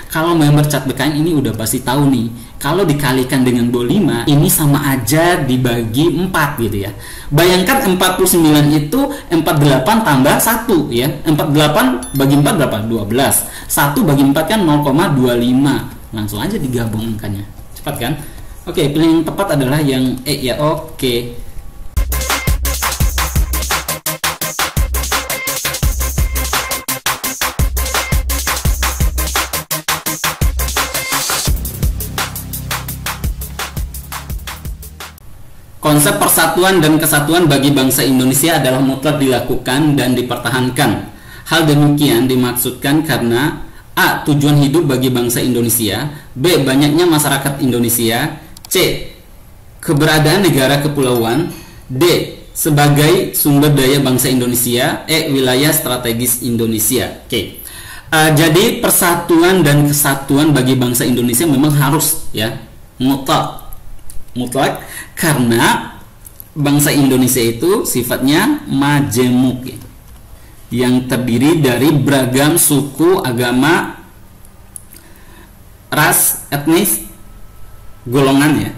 Kalau member Chat BKN ini udah pasti tahu nih, kalau dikalikan dengan 25 ini sama aja dibagi 4 gitu ya. Bayangkan 49 itu 48 tambah 1 ya. 48 bagi 4 berapa? 12. 1 bagi 4 kan 0,25. Langsung aja digabung angkanya. Cepat kan? Oke, pilihan yang tepat adalah yang E ya. Oke. Konsep persatuan dan kesatuan bagi bangsa Indonesia adalah mutlak dilakukan dan dipertahankan. Hal demikian dimaksudkan karena A. Tujuan hidup bagi bangsa Indonesia, B. Banyaknya masyarakat Indonesia, C. Keberadaan negara kepulauan, D. Sebagai sumber daya bangsa Indonesia, E. Wilayah strategis Indonesia. Oke. Jadi persatuan dan kesatuan bagi bangsa Indonesia memang harus ya, mutlak karena bangsa Indonesia itu sifatnya majemuk ya, yang terdiri dari beragam suku, agama, ras, etnis, golongan ya,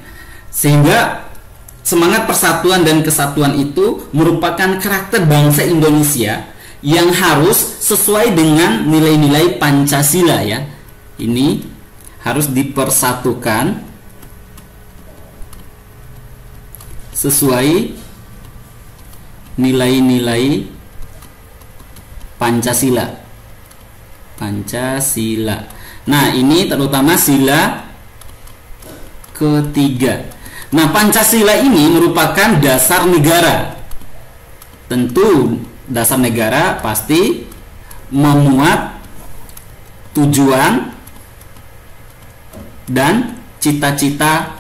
sehingga semangat persatuan dan kesatuan itu merupakan karakter bangsa Indonesia yang harus sesuai dengan nilai-nilai Pancasila ya. Ini harus dipersatukan sesuai nilai-nilai Pancasila. Nah, ini terutama sila ketiga. Nah, Pancasila ini merupakan dasar negara. Tentu dasar negara pasti memuat tujuan dan cita-cita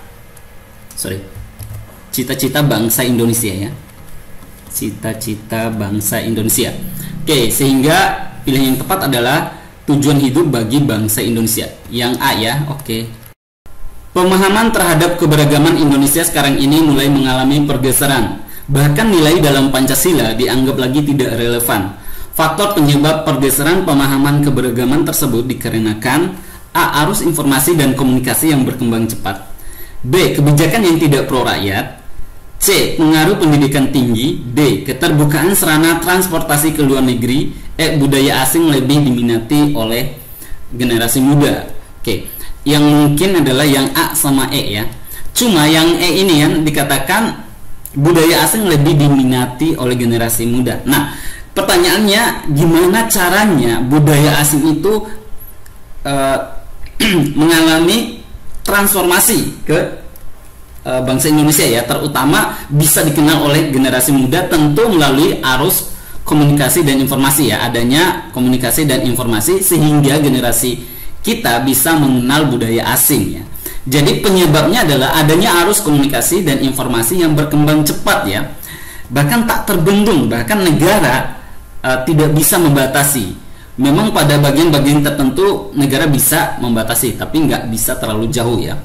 bangsa Indonesia ya. Cita-cita bangsa Indonesia. Oke, sehingga pilihan yang tepat adalah tujuan hidup bagi bangsa Indonesia. Yang A ya. Oke. Pemahaman terhadap keberagaman Indonesia sekarang ini mulai mengalami pergeseran. Bahkan nilai dalam Pancasila dianggap lagi tidak relevan. Faktor penyebab pergeseran pemahaman keberagaman tersebut dikarenakan A. Arus informasi dan komunikasi yang berkembang cepat, B. Kebijakan yang tidak pro rakyat, C. Pengaruh pendidikan tinggi, D. Keterbukaan sarana transportasi ke luar negeri, E. Budaya asing lebih diminati oleh generasi muda. Oke, yang mungkin adalah yang A sama E ya. Cuma yang E ini yang dikatakan budaya asing lebih diminati oleh generasi muda. Nah, pertanyaannya gimana caranya budaya asing itu mengalami transformasi ke bangsa Indonesia ya, terutama bisa dikenal oleh generasi muda tentu melalui arus komunikasi dan informasi ya, adanya komunikasi dan informasi sehingga generasi kita bisa mengenal budaya asing ya. Jadi penyebabnya adalah adanya arus komunikasi dan informasi yang berkembang cepat ya, bahkan tak terbendung, bahkan negara tidak bisa membatasi. Memang pada bagian-bagian tertentu negara bisa membatasi, tapi nggak bisa terlalu jauh ya.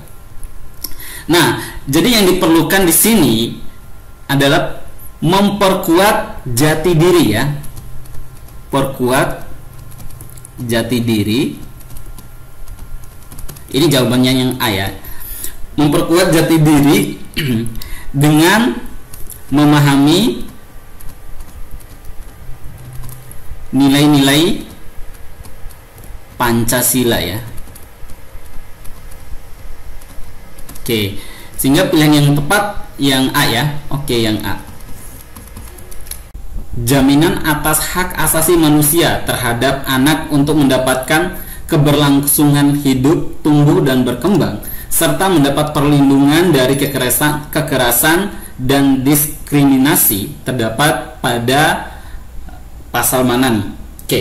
Nah, jadi yang diperlukan di sini adalah memperkuat jati diri ya. Perkuat jati diri. Ini jawabannya yang A ya. Memperkuat jati diri dengan memahami nilai-nilai Pancasila ya. Oke, sehingga pilihan yang tepat yang A ya. Oke, yang A. Jaminan atas hak asasi manusia terhadap anak untuk mendapatkan keberlangsungan hidup, tumbuh dan berkembang, serta mendapat perlindungan dari kekerasan dan diskriminasi terdapat pada pasal mana nih? Oke,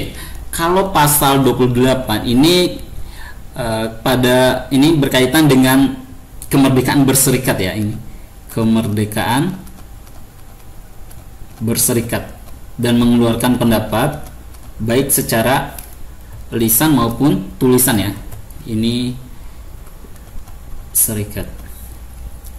kalau pasal 28 ini pada ini berkaitan dengan kemerdekaan berserikat ya, ini kemerdekaan berserikat dan mengeluarkan pendapat baik secara lisan maupun tulisan ya. Ini serikat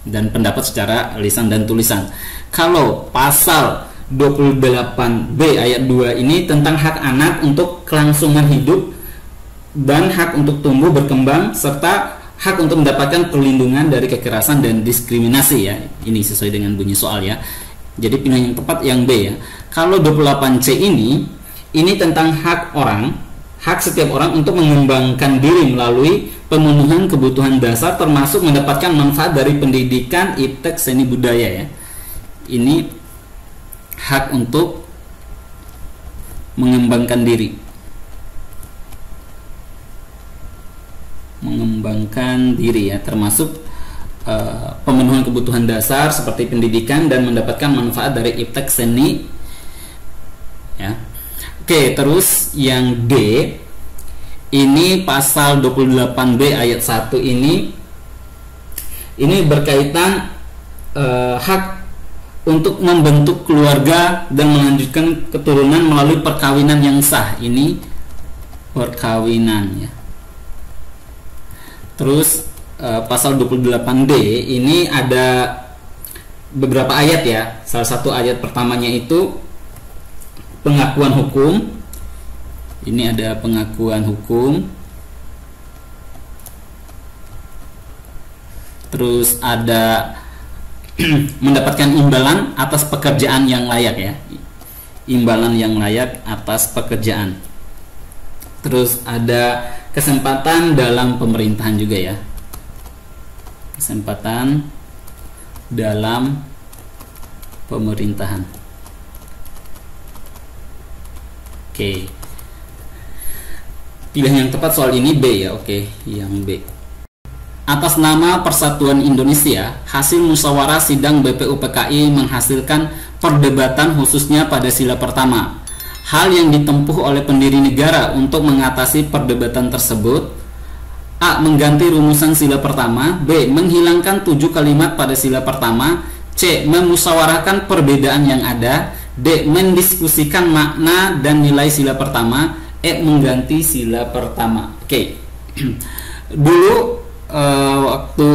dan pendapat secara lisan dan tulisan. Kalau pasal 28B ayat 2 ini tentang hak anak untuk kelangsungan hidup, dan hak untuk tumbuh berkembang serta hak untuk mendapatkan perlindungan dari kekerasan dan diskriminasi ya. Ini sesuai dengan bunyi soal ya. Jadi pilihan yang tepat yang B ya. Kalau 28C ini tentang hak orang, hak setiap orang untuk mengembangkan diri melalui pemenuhan kebutuhan dasar termasuk mendapatkan manfaat dari pendidikan, iptek, seni budaya ya. Ini hak untuk mengembangkan diri. Mengembangkan diri ya, termasuk pemenuhan kebutuhan dasar seperti pendidikan dan mendapatkan manfaat dari iptek seni ya. Oke, terus yang D ini pasal 28B ayat 1 ini berkaitan hak untuk membentuk keluarga dan melanjutkan keturunan melalui perkawinan yang sah. Ini perkawinan ya. Terus pasal 28D ini ada beberapa ayat ya. Salah satu ayat pertamanya itu pengakuan hukum. Ini ada pengakuan hukum. Terus ada mendapatkan imbalan atas pekerjaan yang layak ya. Imbalan yang layak atas pekerjaan. Terus ada kesempatan dalam pemerintahan juga ya. Kesempatan dalam pemerintahan. Oke. Pilihan yang tepat soal ini B ya. Oke, yang B. Atas nama Persatuan Indonesia, hasil musyawarah sidang BPUPKI menghasilkan perdebatan khususnya pada sila pertama. Hal yang ditempuh oleh pendiri negara untuk mengatasi perdebatan tersebut: A. Mengganti rumusan sila pertama. B. Menghilangkan 7 kalimat pada sila pertama. C. Memusyawarahkan perbedaan yang ada. D. Mendiskusikan makna dan nilai sila pertama. E. Mengganti sila pertama. Oke. Dulu waktu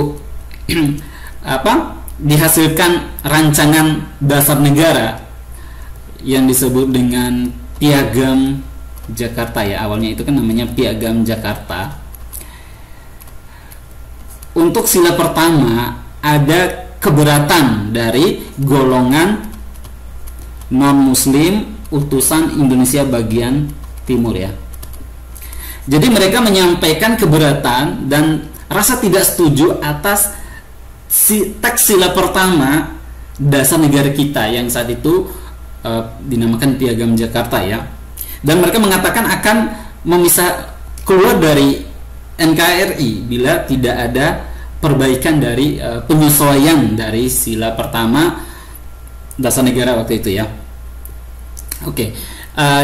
dihasilkan rancangan dasar negara yang disebut dengan Piagam Jakarta ya. Awalnya itu kan namanya Piagam Jakarta. Untuk sila pertama ada keberatan dari golongan non-muslim utusan Indonesia bagian timur ya. Jadi mereka menyampaikan keberatan dan rasa tidak setuju atas teks sila pertama dasar negara kita yang saat itu dinamakan Piagam Jakarta ya. Dan mereka mengatakan akan memisah keluar dari NKRI bila tidak ada perbaikan dari penyesuaian dari sila pertama dasar negara waktu itu ya. Oke.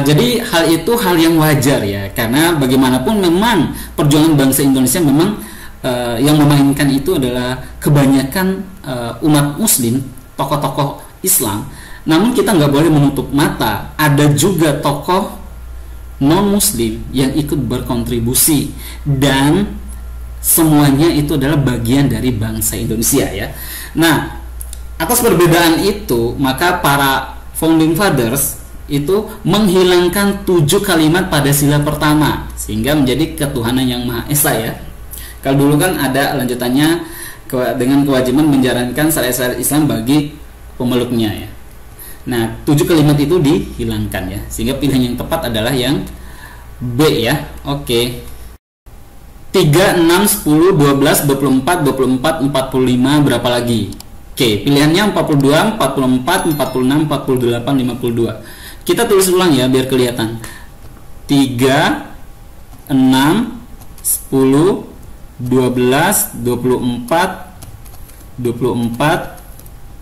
Jadi hal itu hal yang wajar ya, karena bagaimanapun memang perjuangan bangsa Indonesia memang yang memainkan itu adalah kebanyakan umat muslim, tokoh-tokoh Islam. Namun kita nggak boleh menutup mata, ada juga tokoh non muslim yang ikut berkontribusi, dan semuanya itu adalah bagian dari bangsa Indonesia ya. Nah, atas perbedaan itu maka para founding fathers itu menghilangkan 7 kalimat pada sila pertama sehingga menjadi ketuhanan yang Maha Esa ya. Kalau dulu kan ada lanjutannya dengan kewajiban menjalankan syariat Islam bagi pemeluknya ya. Nah, 7 kalimat itu dihilangkan ya, sehingga pilihan yang tepat adalah yang B ya. Oke. 3, 6, 10, 12, 24, 24, 45 berapa lagi? Oke, pilihannya 42, 44, 46, 48, 52. Kita tulis ulang ya biar kelihatan. 3, 6, 10, 12, 24, 24,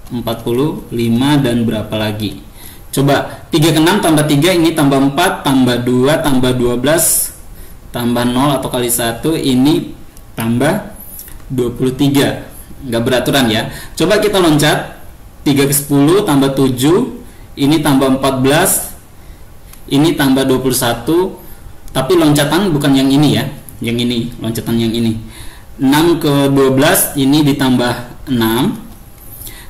45 dan berapa lagi? Coba 3 ke 6 tambah 3 ini tambah 4 tambah 2 tambah 12 tambah 0 atau kali 1 ini tambah 23. Nggak beraturan ya. Coba kita loncat 3 ke 10 tambah 7 ini tambah 14 ini tambah 21, tapi loncatan bukan yang ini ya, yang ini loncatan yang ini. 6 ke 12 ini ditambah 6,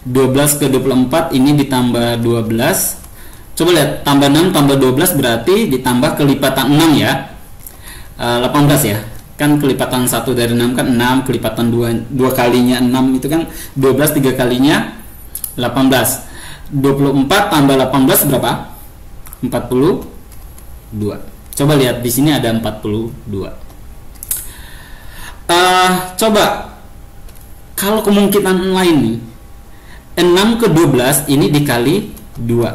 12 ke 24 ini ditambah 12. Coba lihat, tambah 6 tambah 12 berarti ditambah kelipatan 6 ya. 18 ya. Kan kelipatan 1 dari 6 kan 6, kelipatan 2 kalinya 6 itu kan 12, 3 kalinya 18. 24 tambah 18 berapa? 42. Coba lihat di sini ada 42. Coba kalau kemungkinan lain nih, 6 ke 12 ini dikali 2,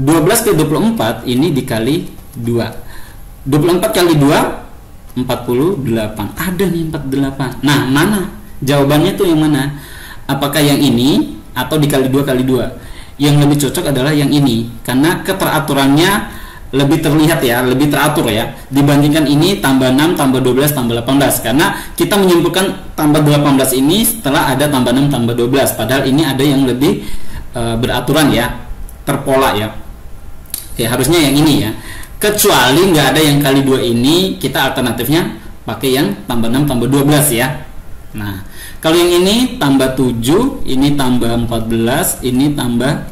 12 ke 24 ini dikali 2, 24 kali 2 48. Ada nih 48. Nah, mana jawabannya tuh yang mana? Apakah yang ini atau dikali 2 kali 2? Yang lebih cocok adalah yang ini, karena keteraturannya lebih terlihat ya, lebih teratur ya, dibandingkan ini tambah 6 tambah 12 tambah 18. Karena kita menyimpulkan tambah 18 ini setelah ada tambah 6 tambah 12, padahal ini ada yang lebih beraturan ya, terpola ya. Oke, harusnya yang ini ya. Kecuali nggak ada yang kali 2 ini, kita alternatifnya pakai yang tambah 6 tambah 12 ya. Nah, kalau yang ini tambah 7, ini tambah 14, ini tambah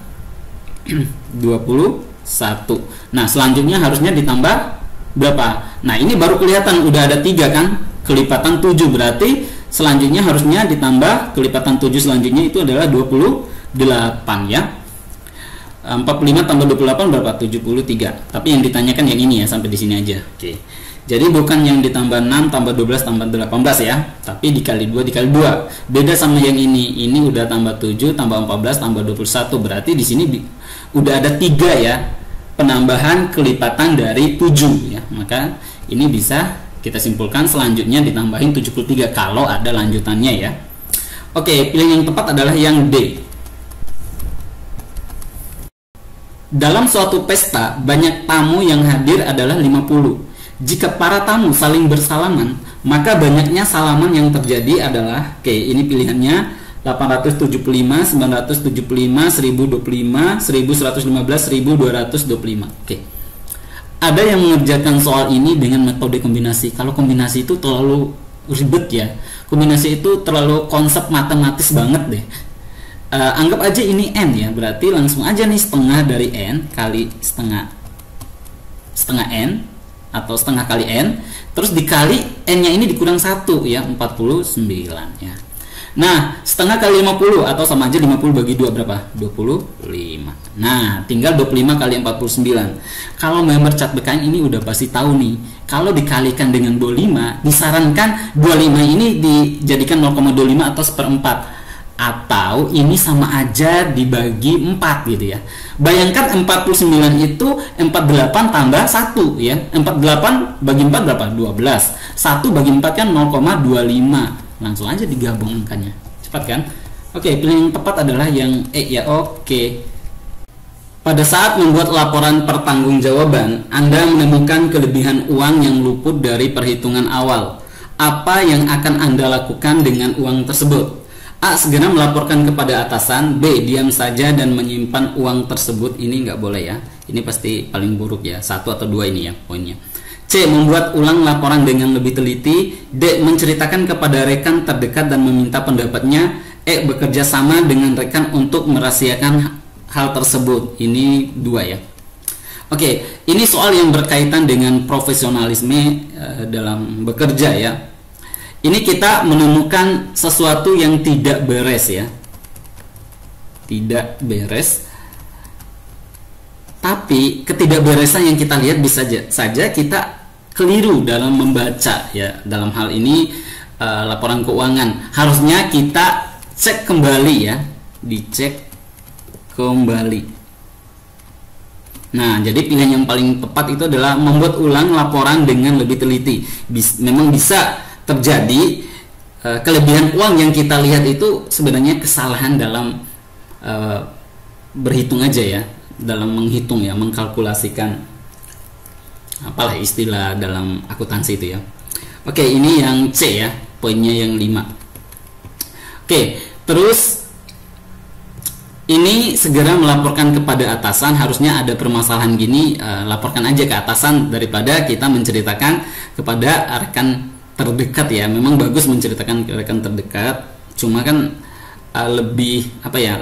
21. Nah, selanjutnya harusnya ditambah berapa? Nah, ini baru kelihatan udah ada 3 kan? Kelipatan 7, berarti selanjutnya harusnya ditambah kelipatan 7 selanjutnya itu adalah 28 ya. 45 tambah 28 berapa? 73. Tapi yang ditanyakan yang ini ya, sampai di sini aja. Oke. Jadi bukan yang ditambah 6 tambah 12 tambah 18 ya, tapi dikali 2 dikali 2. Beda sama yang ini. Ini udah tambah 7 tambah 14 tambah 21. Berarti di sini udah ada 3 ya. Penambahan kelipatan dari 7 ya. Maka ini bisa kita simpulkan selanjutnya ditambahin 73 kalau ada lanjutannya ya. Oke, pilihan yang tepat adalah yang D. Dalam suatu pesta, banyak tamu yang hadir adalah 50. Jika para tamu saling bersalaman, maka banyaknya salaman yang terjadi adalah, oke, ini pilihannya 875, 975, 1025, 1115, 1225. Oke. Ada yang mengerjakan soal ini dengan metode kombinasi. Kalau kombinasi itu terlalu ribet ya. Kombinasi itu terlalu konsep matematis banget deh. Anggap aja ini N ya, berarti langsung aja nih setengah dari N kali setengah N atau setengah kali N, terus dikali N nya ini dikurang 1 ya, 49 ya. Nah, setengah kali 50 atau sama aja 50 bagi 2 berapa? 25. Nah, tinggal 25 kali 49. Kalau member cat BKN ini udah pasti tahu nih, kalau dikalikan dengan 25, disarankan 25 ini dijadikan 0,25 atau 1/4, atau ini sama aja dibagi 4 gitu ya. Bayangkan 49 itu 48 tambah 1 ya. 48 bagi 4 berapa? 12. 1 bagi 4 kan 0,25. Langsung aja digabung angkanya. Cepat kan? Oke, pilihan yang tepat adalah yang E ya. Oke. Pada saat membuat laporan pertanggungjawaban, Anda menemukan kelebihan uang yang luput dari perhitungan awal. Apa yang akan Anda lakukan dengan uang tersebut? A. Segera melaporkan kepada atasan. B. Diam saja dan menyimpan uang tersebut. Ini nggak boleh ya. Ini pasti paling buruk ya. 1 atau 2 ini ya poinnya. C. Membuat ulang laporan dengan lebih teliti. D. Menceritakan kepada rekan terdekat dan meminta pendapatnya. E. Bekerja sama dengan rekan untuk merahasiakan hal tersebut. Ini 2 ya. Oke, ini soal yang berkaitan dengan profesionalisme dalam bekerja ya. Ini kita menemukan sesuatu yang tidak beres ya. Tidak beres. Tapi ketidakberesan yang kita lihat bisa saja kita keliru dalam membaca ya. Dalam hal ini laporan keuangan. Harusnya kita cek kembali ya. Dicek kembali. Nah, jadi pilihan yang paling tepat itu adalah membuat ulang laporan dengan lebih teliti. Memang bisa terjadi kelebihan uang yang kita lihat itu sebenarnya kesalahan dalam berhitung aja ya, dalam menghitung ya, mengkalkulasikan, apalah istilah dalam akuntansi itu ya. Oke, ini yang C ya, poinnya yang 5. Oke, terus ini segera melaporkan kepada atasan. Harusnya ada permasalahan gini, laporkan aja ke atasan daripada kita menceritakan kepada rekan terdekat ya. Memang bagus menceritakan ke rekan terdekat, cuma kan lebih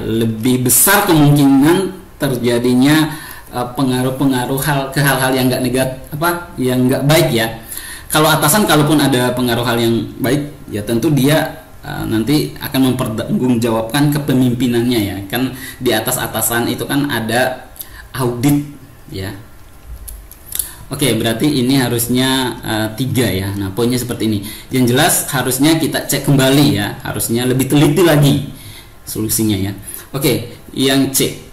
lebih besar kemungkinan terjadinya pengaruh-pengaruh ke hal-hal yang nggak negatif, yang nggak baik ya. Kalau atasan kalaupun ada pengaruh hal yang baik, ya tentu dia nanti akan mempertanggungjawabkan kepemimpinannya ya. Kan di atas atasan itu kan ada audit ya. Oke, berarti ini harusnya 3 ya. Nah, poinnya seperti ini. Yang jelas harusnya kita cek kembali ya. Harusnya lebih teliti lagi solusinya ya. Oke, yang C.